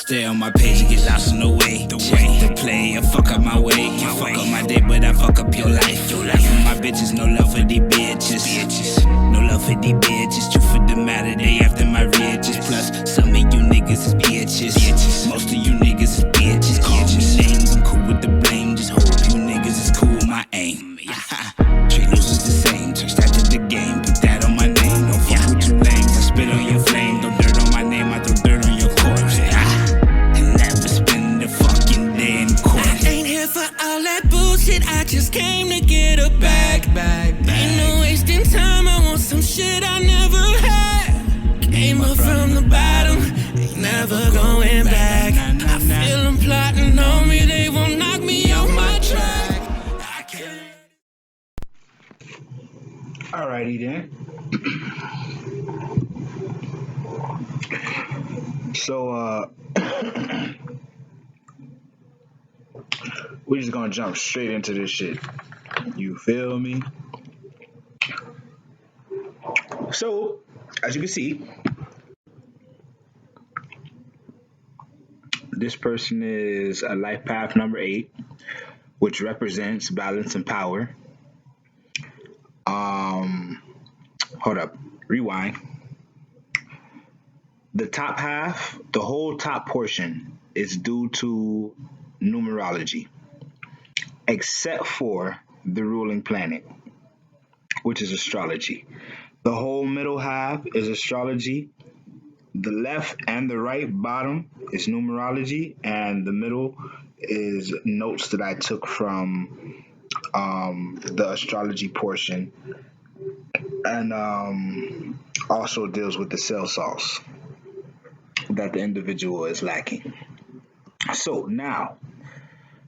Stay on my page and get lost in the way. Check the play, I fuck up my way. You fuck up my day, but I fuck up your life. Love for my bitches, no love for these bitches. No love for these bitches. Truth of the matter, they after my riches. Plus, some of you niggas is bitches. Most of you niggas is bitches. Call me names, I'm cool with the blame. Just hope you niggas is cool with my aim. Treat losers the same. Touch that to the game. Put that on my name. Don't fuck with you lames. I spit on your flame. Throw dirt on my name. I throw dirt on your corpse. And never spend a fucking day in court. I ain't here for all that bullshit. I just came to get a bag. Ain't no wasting time. I want some shit I never had. Came up from the bottom. Ain't never going back. I feel them plotting on me. They won't knock me off my track. I can't. Alrighty then. So we're just gonna jump straight into this shit. You feel me? So, as you can see, this person is a life path number 8, which represents balance and power. Hold up, rewind. The top half, the whole top portion, is due to numerology, except for the ruling planet, which is astrology. The whole middle half is astrology. The left and the right bottom is numerology, and the middle is notes that I took from the astrology portion, and also deals with the cell sauce that the individual is lacking. So now,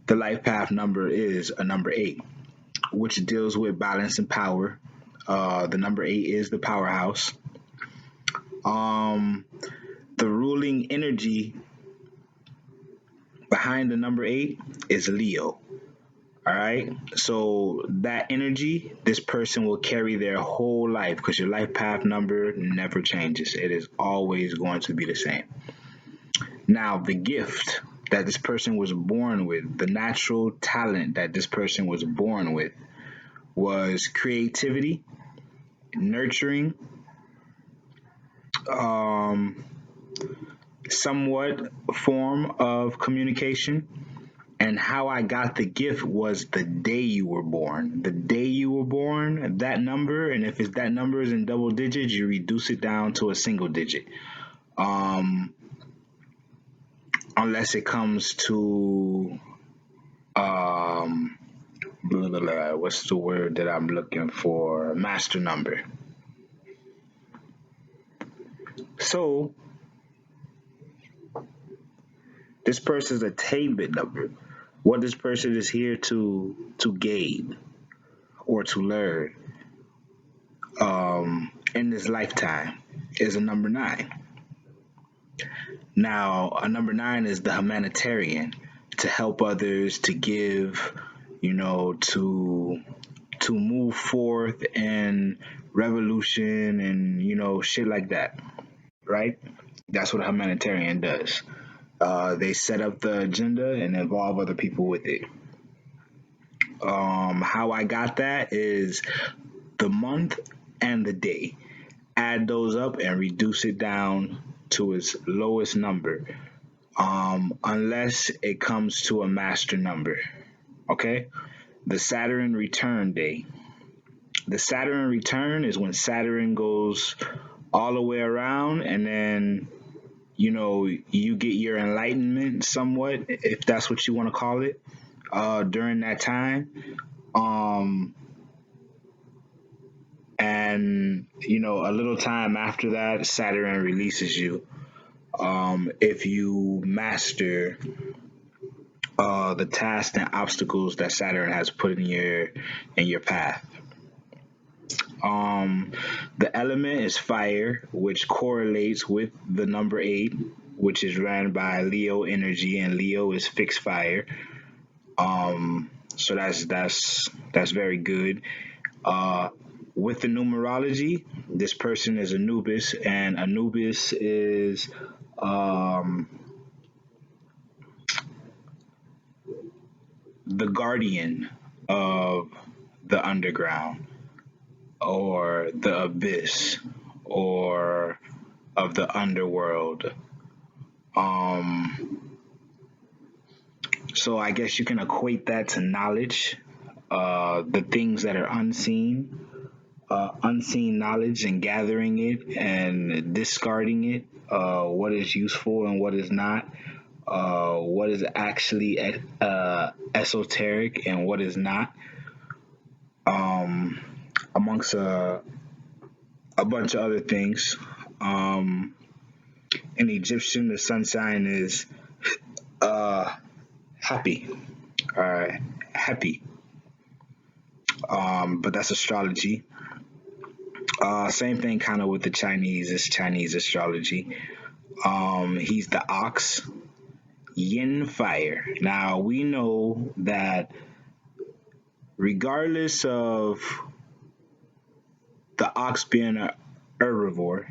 the life path number is a number 8, which deals with balance and power. The number 8 is the powerhouse. The ruling energy behind the number 8 is Leo. All right. So that energy, this person will carry their whole life, because your life path number never changes. It is always going to be the same. Now, the gift that this person was born with, the natural talent that this person was born with, was creativity, nurturing, somewhat form of communication. And how I got the gift was the day you were born. The day you were born, that number, and if it's that number is in double digits, you reduce it down to a single digit. Unless it comes to what's the word that I'm looking for? Master number. So this person's attainment number, what this person is here to gain or to learn in this lifetime, is a number 9. Now, a number 9 is the humanitarian, to help others, to give, to move forth in revolution and shit like that, right? That's what a humanitarian does. They set up the agenda and involve other people with it. How I got that is the month and the day. Add those up and reduce it down to its lowest number, unless it comes to a master number. Okay? The Saturn return day. The Saturn return is when Saturn goes all the way around, and then you get your enlightenment somewhat, if that's what you want to call it, during that time. And a little time after that, Saturn releases you, if you master the tasks and obstacles that Saturn has put in your path. The element is fire, which correlates with the number 8, which is ran by Leo energy, and Leo is fixed fire. So that's very good. With the numerology, this person is Anubis, and Anubis is the guardian of the underground or the abyss or of the underworld. Um, so I guess you can equate that to knowledge, the things that are unseen, unseen knowledge and gathering it and discarding it, what is useful and what is not, what is actually esoteric and what is not, um, amongst a bunch of other things. Um, in Egyptian, the sun sign is uh, happy, uh, happy. But that's astrology. Same thing kind of with the Chinese. It's Chinese astrology. He's the ox, yin fire. Now we know that regardless of the ox being a herbivore,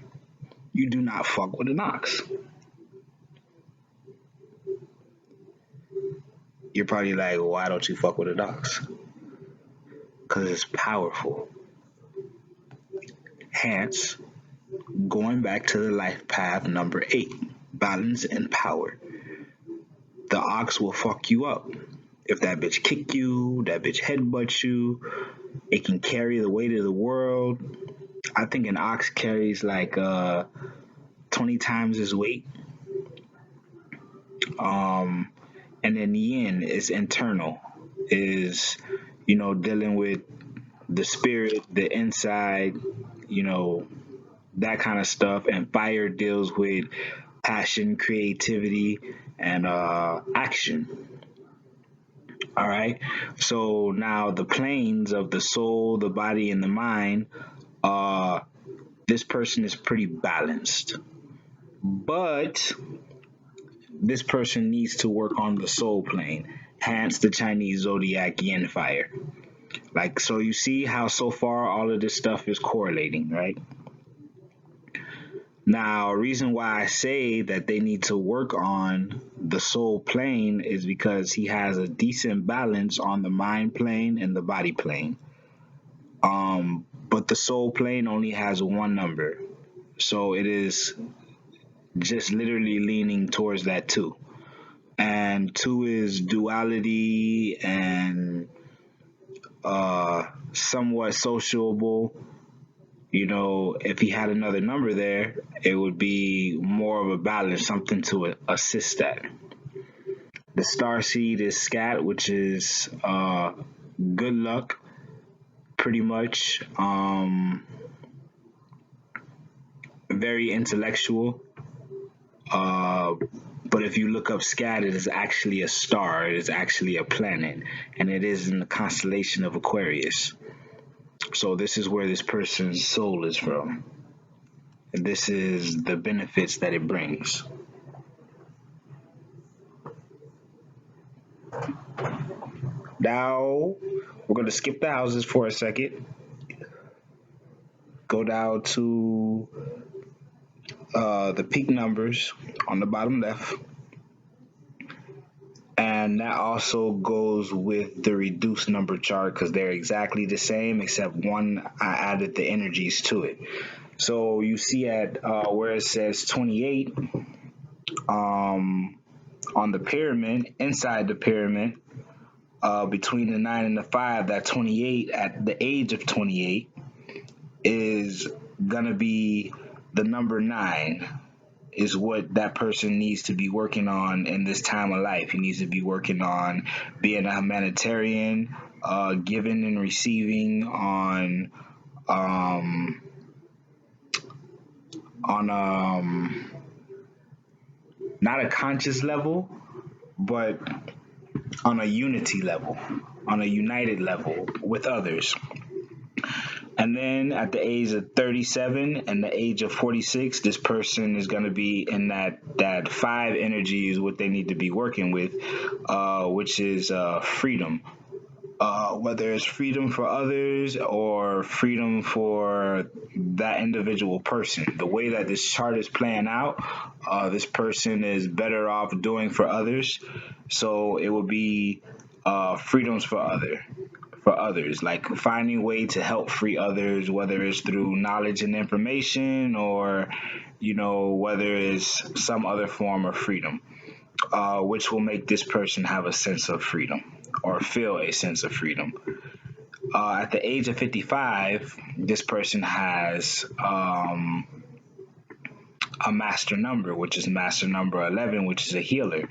you do not fuck with an ox. You're probably like, why don't you fuck with an ox? Because it's powerful. Hence, going back to the life path number 8, balance and power. The ox will fuck you up. If that bitch kick you, that bitch headbutt you, it can carry the weight of the world. I think an ox carries like 20 times his weight. Um, and then yin is internal, is, dealing with the spirit, the inside, you know, that kind of stuff. And fire deals with passion, creativity, and action. All right. So now the planes of the soul, the body, and the mind, uh, this person is pretty balanced. But this person needs to work on the soul plane, hence the Chinese zodiac yin fire. Like, so you see how so far all of this stuff is correlating, right? Now, reason why I say that they need to work on the soul plane is because he has a decent balance on the mind plane and the body plane. But the soul plane only has one number. So it is just literally leaning towards that two. And two is duality and somewhat sociable. If he had another number there, it would be more of a balance, something to assist that. The star seed is scat, which is good luck, pretty much. Very intellectual. But if you look up scat, it is actually a star. It is actually a planet, and it is in the constellation of Aquarius. So this is where this person's soul is from. And this is the benefits that it brings. Now, we're going to skip the houses for a second. Go down to the peak numbers on the bottom left. And that also goes with the reduced number chart because they're exactly the same, except one, I added the energies to it. So you see at where it says 28 on the pyramid, inside the pyramid, between the 9 and the 5, that 28 at the age of 28 is going to be the number 9. Is what that person needs to be working on in this time of life. He needs to be working on being a humanitarian, giving and receiving on not a conscious level, but on a unity level, on a united level with others. And then at the age of 37 and the age of 46, this person is going to be in that 5 energy is what they need to be working with, which is freedom. Whether it's freedom for others or freedom for that individual person. The way that this chart is playing out, this person is better off doing for others. So it will be freedoms for others, like finding a way to help free others, whether it's through knowledge and information, or whether it's some other form of freedom, which will make this person have a sense of freedom or feel a sense of freedom. At the age of 55, this person has a master number, which is master number 11, which is a healer,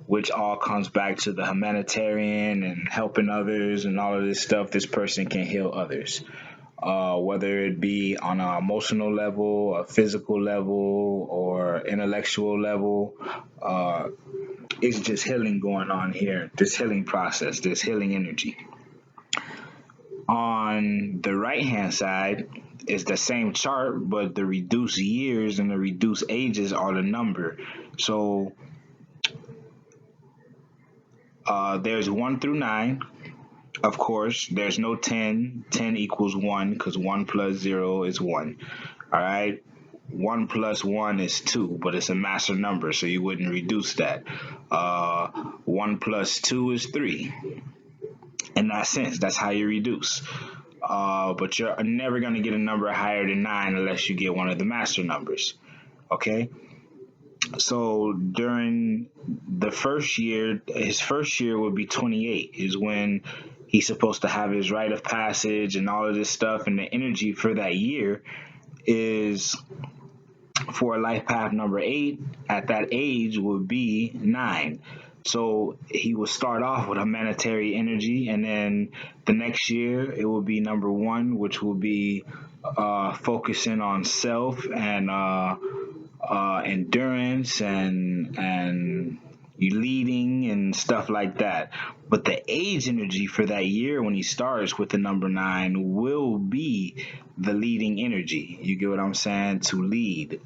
which all comes back to the humanitarian and helping others and all of this stuff. This person can heal others, whether it be on an emotional level, a physical level, or intellectual level. It's just healing going on here, this healing process, this healing energy. On the right hand side is the same chart, but the reduced years and the reduced ages are the number. So there's 1 through 9. Of course, there's no 10. 10 equals 1 because 1 plus 0 is 1. All right. 1 plus 1 is 2, but it's a master number, so you wouldn't reduce that. 1 plus 2 is 3. In that sense, that's how you reduce. But you're never going to get a number higher than 9 unless you get one of the master numbers. Okay? So during the first year, his first year would be 28, is when he's supposed to have his rite of passage and all of this stuff. And the energy for that year is for a life path number 8 at that age would be 9. So he will start off with humanitarian energy, and then the next year it will be number 1, which will be focusing on self and endurance and leading and stuff like that. But the age energy for that year when he starts with the number 9 will be the leading energy. You get what I'm saying? To lead.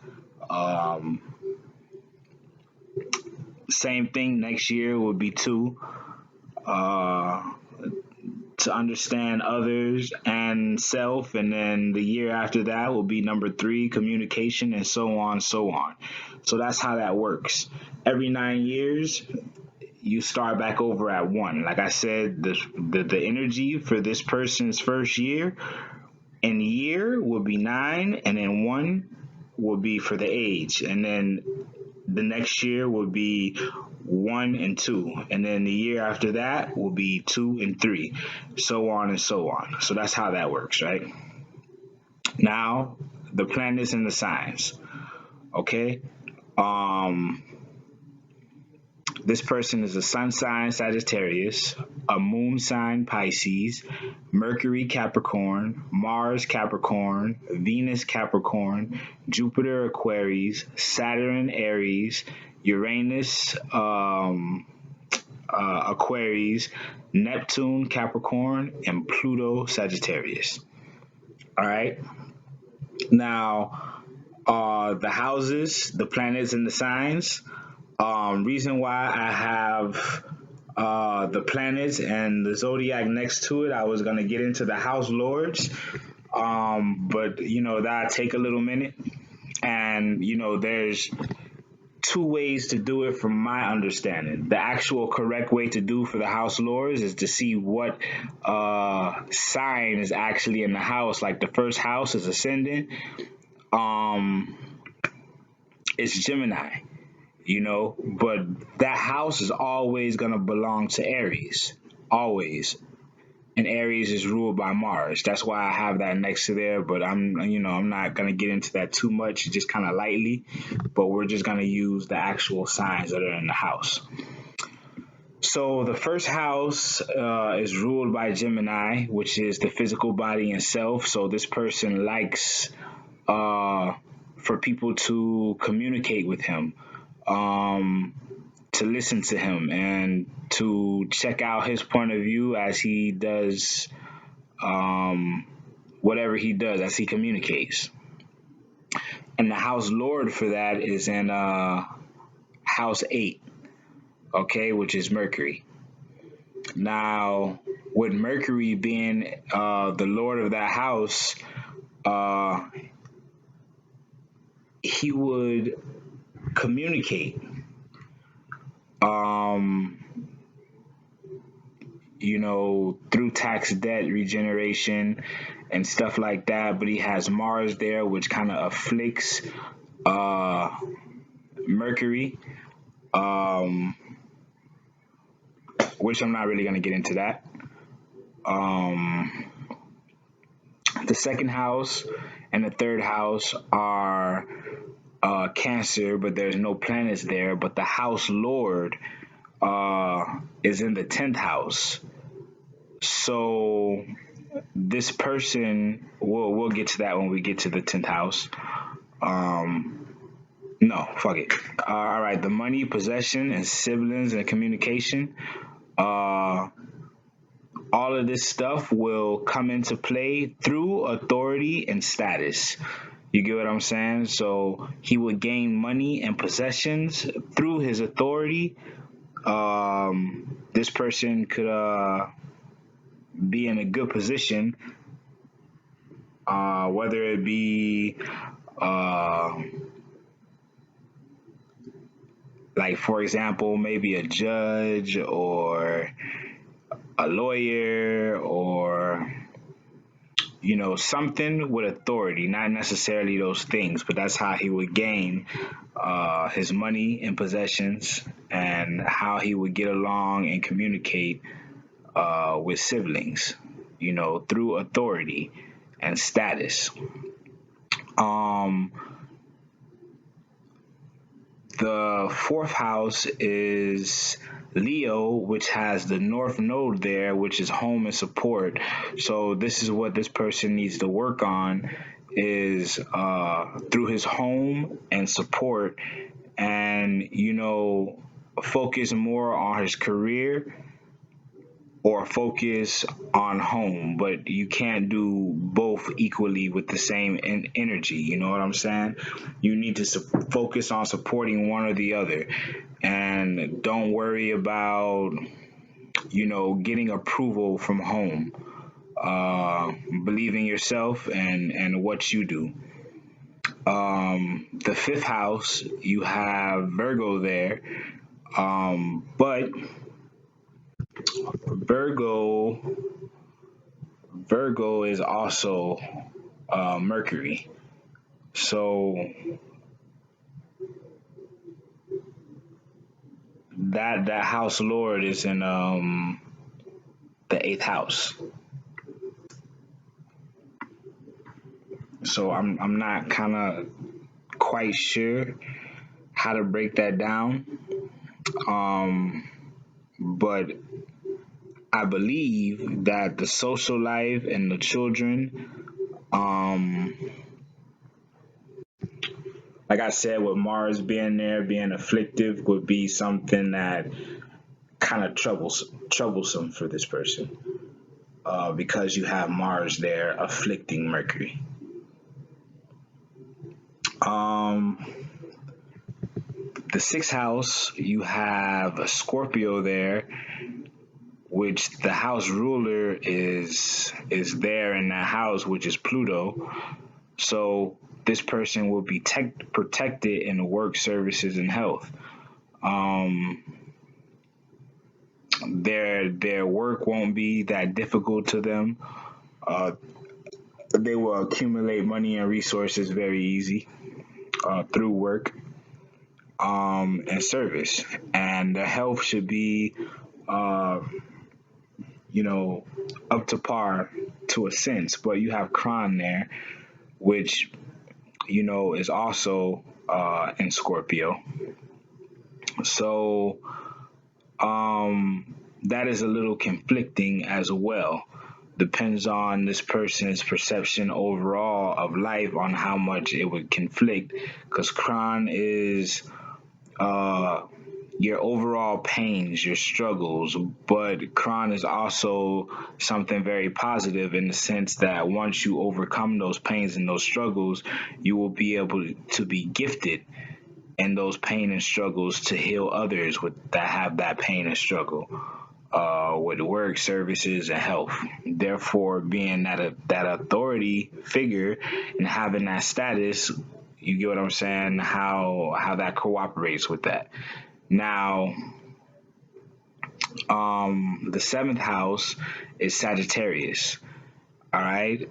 Same thing next year will be 2. To understand others and self, and then the year after that will be number 3, communication, and so on, so on. So that's how that works. Every 9 years, you start back over at 1. Like I said, the energy for this person's first year and year will be 9, and then 1 will be for the age, and then the next year will be 1 and 2, and then the year after that will be 2 and 3, so on and so on. So that's how that works, right? Now, the planets and the signs. Okay. This person is a sun sign Sagittarius, a moon sign Pisces, Mercury Capricorn, Mars Capricorn, Venus Capricorn, Jupiter Aquarius, Saturn Aries, Uranus Aquarius, Neptune Capricorn, and Pluto Sagittarius. All right. Now, the houses, the planets, and the signs. Reason why I have the planets and the zodiac next to it, I was going to get into the house lords, but that take a little minute. And there's 2 ways to do it from my understanding. The actual correct way to do for the house lords is to see what sign is actually in the house. Like the first house is ascendant. It's Gemini. But that house is always going to belong to Aries, always. And Aries is ruled by Mars. That's why I have that next to there, but I'm not going to get into that too much, just kind of lightly, but we're just going to use the actual signs that are in the house. So the first house is ruled by Gemini, which is the physical body and self. So this person likes for people to communicate with him, to listen to him, and to check out his point of view as he does whatever he does, as he communicates. And the house lord for that is in house 8, okay, which is Mercury. Now, with Mercury being the lord of that house, he would communicate through tax debt regeneration and stuff like that. But he has Mars there, which kind of afflicts uh, Mercury, um, which I'm not really going to get into that. Um, the second house and the third house are Cancer, but there's no planets there. But the house lord is in the 10th house. So this person, we'll get to that when we get to the 10th house. No, fuck it. All right, the money, possession, and siblings and communication. Uh, all of this stuff will come into play through authority and status. You get what I'm saying? So he would gain money and possessions through his authority. This person could be in a good position, whether it be like, for example, maybe a judge or a lawyer or something with authority, not necessarily those things, but that's how he would gain his money and possessions, and how he would get along and communicate with siblings, through authority and status. Um, the fourth house is Leo, which has the North Node there, which is home and support. So this is what this person needs to work on, is through his home and support, and focus more on his career or focus on home, but you can't do both equally with the same energy. You know what I'm saying? You need to focus on supporting one or the other, and don't worry about getting approval from home. Believe in yourself and what you do. The fifth house, you have Virgo there, but Virgo Virgo is also Mercury. So that house lord is in the eighth house. So I'm not kind of quite sure how to break that down. But I believe that the social life and the children, like I said, with Mars being there, being afflictive, would be something that kind of troublesome for this person, because you have Mars there afflicting Mercury. The sixth house, you have a Scorpio there, which the house ruler is there in that house, which is Pluto. So this person will be protected in work, services, and health. Their work won't be that difficult to them. They will accumulate money and resources very easy through work and service. And the health should be, up to par to a sense. But you have Kron there, which, is also in Scorpio. So that is a little conflicting as well. Depends on this person's perception overall of life on how much it would conflict, because Kron is your overall pains, your struggles, but Kron is also something very positive in the sense that once you overcome those pains and those struggles, you will be able to be gifted in those pain and struggles to heal others that have that pain and struggle. With work, services, and health. Therefore, being that authority figure and having that status, you get what I'm saying? How that cooperates with that. Now, The seventh house is Sagittarius. All right.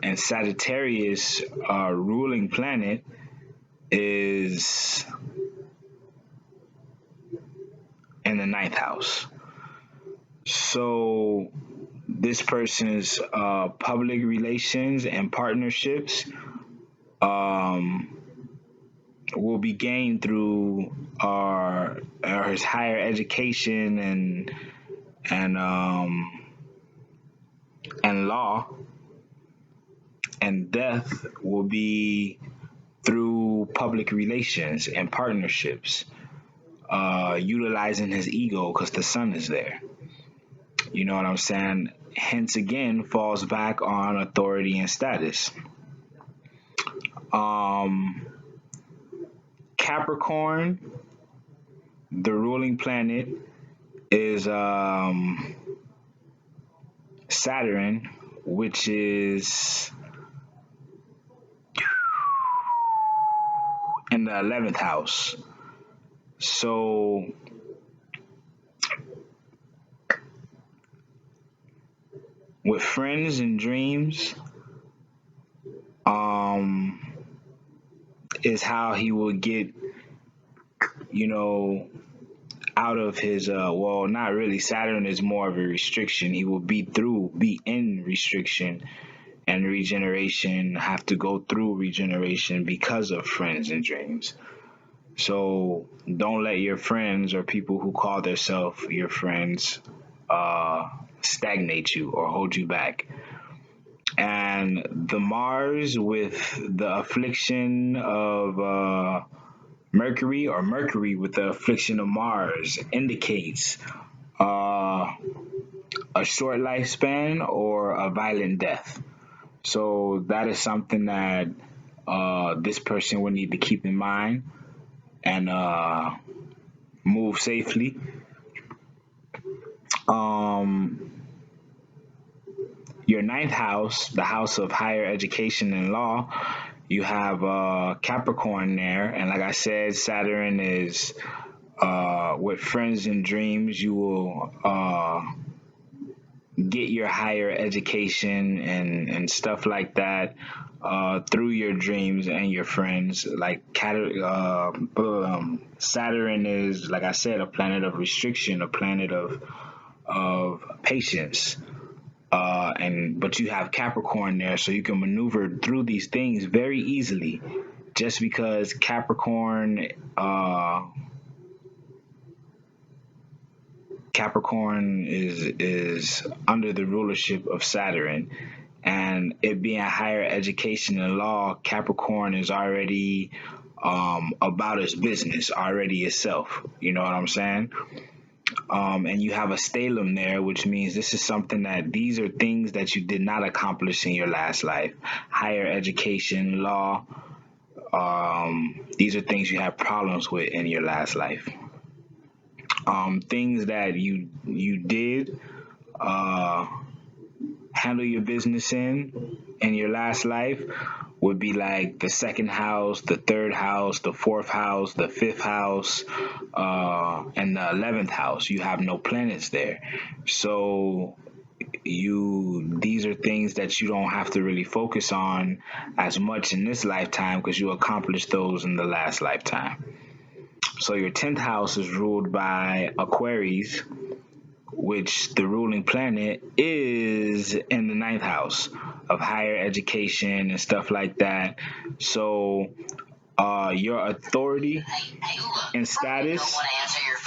And Sagittarius ruling planet is in the ninth house. So this person's public relations and partnerships um, will be gained through his higher education and and law, and death will be through public relations and partnerships, utilizing his ego because the sun is there. You know what I'm saying? Hence, again, falls back on authority and status. Um, Capricorn, the ruling planet, is Saturn, which is in the 11th house. So with friends and dreams, um, is how he will get, you know, out of his well, not really. Saturn is more of a restriction. He will be in restriction and regeneration, have to go through regeneration because of friends and dreams. So don't let your friends or people who call themselves your friends stagnate you or hold you back. And the Mars with the affliction of Mercury, or Mercury with the affliction of Mars, indicates uh, a short lifespan or a violent death. So that is something that this person would need to keep in mind and move safely. Um, your ninth house, the house of higher education and law, you have Capricorn there. And like I said, Saturn is with friends and dreams. You will get your higher education and stuff like that through your dreams and your friends. Like Saturn is, like I said, a planet of restriction, a planet of patience. But you have Capricorn there, so you can maneuver through these things very easily. Just because Capricorn is under the rulership of Saturn, and it being higher education and law, Capricorn is already about its business, already itself. You know what I'm saying? And you have a stalum there, which means this is something that these are things that you did not accomplish in your last life. Higher education, law, these are things you have problems with in your last life. Things that you did handle your business in your last life would be like the second house, the third house, the fourth house, the fifth house, and the 11th house. You have no planets there. So these are things that you don't have to really focus on as much in this lifetime because you accomplished those in the last lifetime. So your 10th house is ruled by Aquarius, which the ruling planet is in the ninth house of higher education and stuff like that. So your authority and status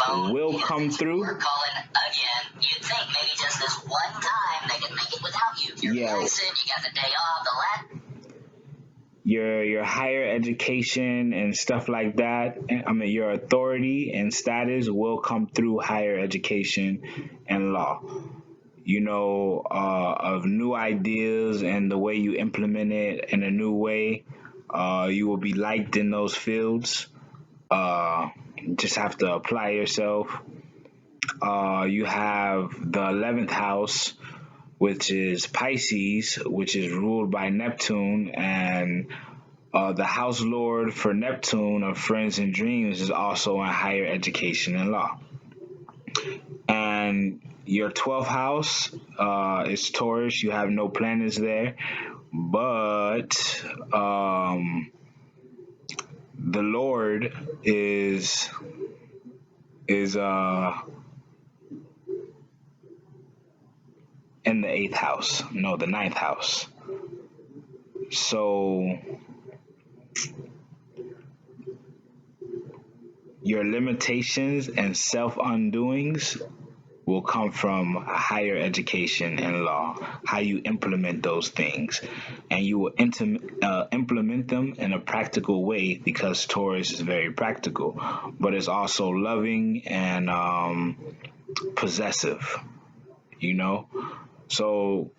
will come through. We're calling again. You'd think maybe just this one time they could make it without you. You're relaxing, you got the day off, the your higher education and stuff like that. I mean, your authority and status will come through higher education and law. You know, of new ideas and the way you implement it in a new way. You will be liked in those fields. Just have to apply yourself. You have the 11th house, which is Pisces, which is ruled by Neptune, and the house lord for Neptune of friends and dreams is also in higher education and law. And your 12th house is Taurus. You have no planets there, but the Lord is in the 8th house. No, the 9th house. So your limitations and self undoings will come from higher education and law, how you implement those things. And you will implement them in a practical way, because Taurus is very practical, but it's also loving and possessive, you know? So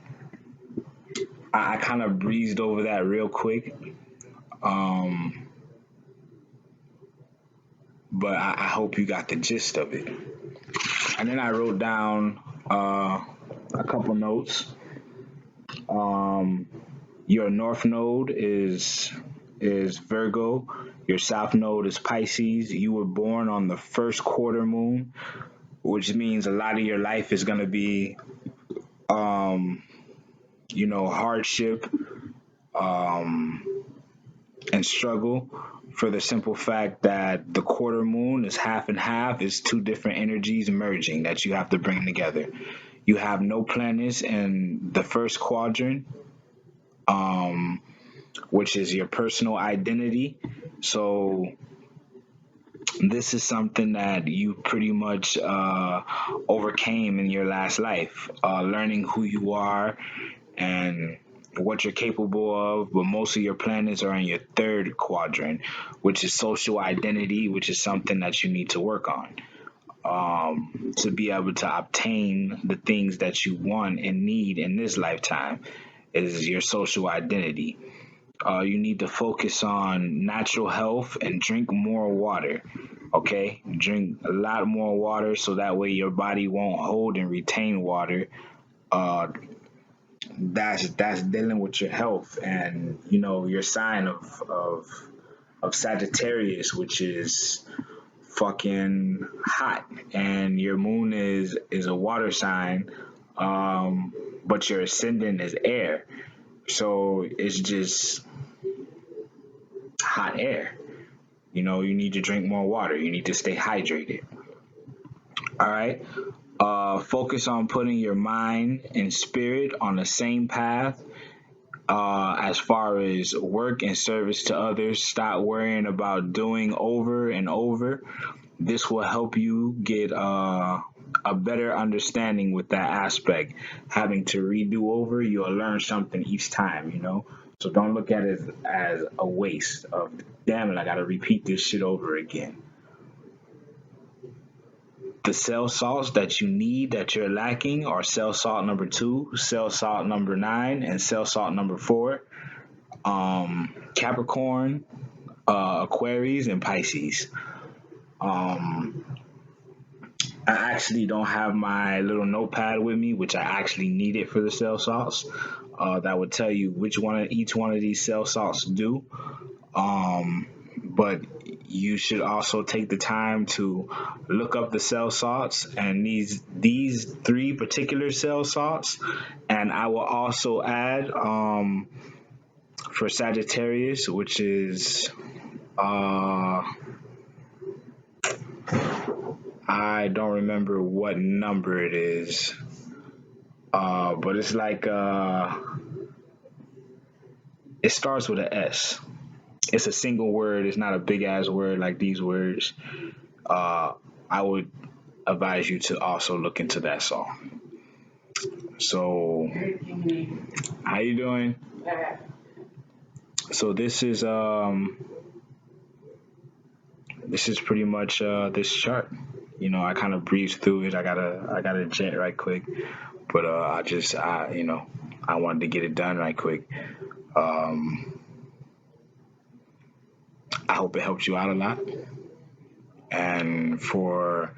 I kind of breezed over that real quick. But I hope you got the gist of it. And then I wrote down a couple notes. Your north node is Virgo. Your south node is Pisces. You were born on the first quarter moon, which means a lot of your life is going to be, hardship and struggle, for the simple fact that the quarter moon is half and half, is two different energies merging that you have to bring together. You have no planets in the first quadrant, which is your personal identity. So this is something that you pretty much overcame in your last life, learning who you are and what you're capable of. But most of your planets are in your third quadrant, which is social identity, which is something that you need to work on to be able to obtain the things that you want and need in this lifetime. Is your social identity. You need to focus on natural health and drink more water. Okay, drink a lot more water, so that way your body won't hold and retain water. That's dealing with your health, and your sign of Sagittarius, which is fucking hot, and your moon is a water sign, but your ascendant is air, so it's just hot air. You need to drink more water. You need to stay hydrated. All right. Focus on putting your mind and spirit on the same path as far as work and service to others. Stop worrying about doing over and over. This will help you get a better understanding with that aspect. Having to redo over, you'll learn something each time. So don't look at it as a waste of, damn it, I got to repeat this shit over again. The cell salts that you need that you're lacking are cell salt number 2, cell salt number 9, and cell salt number 4. Capricorn, Aquarius, and Pisces. I actually don't have my little notepad with me, which I actually needed for the cell salts. That would tell you which one each one of these cell salts do. But you should also take the time to look up the cell salts and these 3 particular cell salts. And I will also add for Sagittarius, which is I don't remember what number it is, but it's like it starts with an S. It's a single word. It's not a big ass word like these words. I would advise you to also look into that song. So, how you doing? So this is pretty much this chart. I kind of breezed through it. I gotta jet right quick, but I wanted to get it done right quick. I hope it helps you out a lot. And for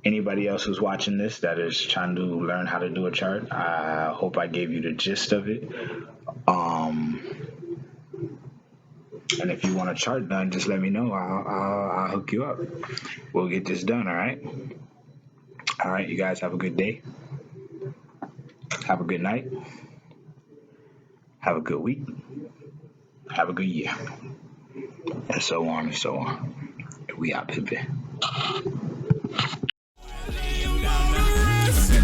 anybody else who's watching this that is trying to learn how to do a chart, I hope I gave you the gist of it. And if you want a chart done, just let me know. I'll hook you up. We'll get this done, all right? All right, you guys have a good day. Have a good night. Have a good week. Have a good year. And so on and so on. We out, baby.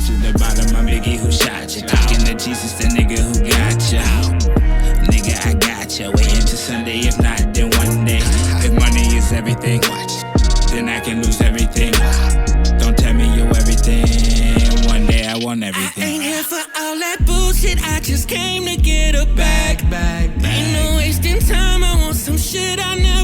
To the bottom, I'm Biggie who shot you. Talking to Jesus, the nigga who got ya. Nigga, I got ya. Waiting till Sunday, if not, then one day. If money is everything, then I can lose everything. Don't tell me you're everything. One day I want everything. I ain't here for all that bullshit. I just came to get a bag. Ain't no wasting time. I want some shit I never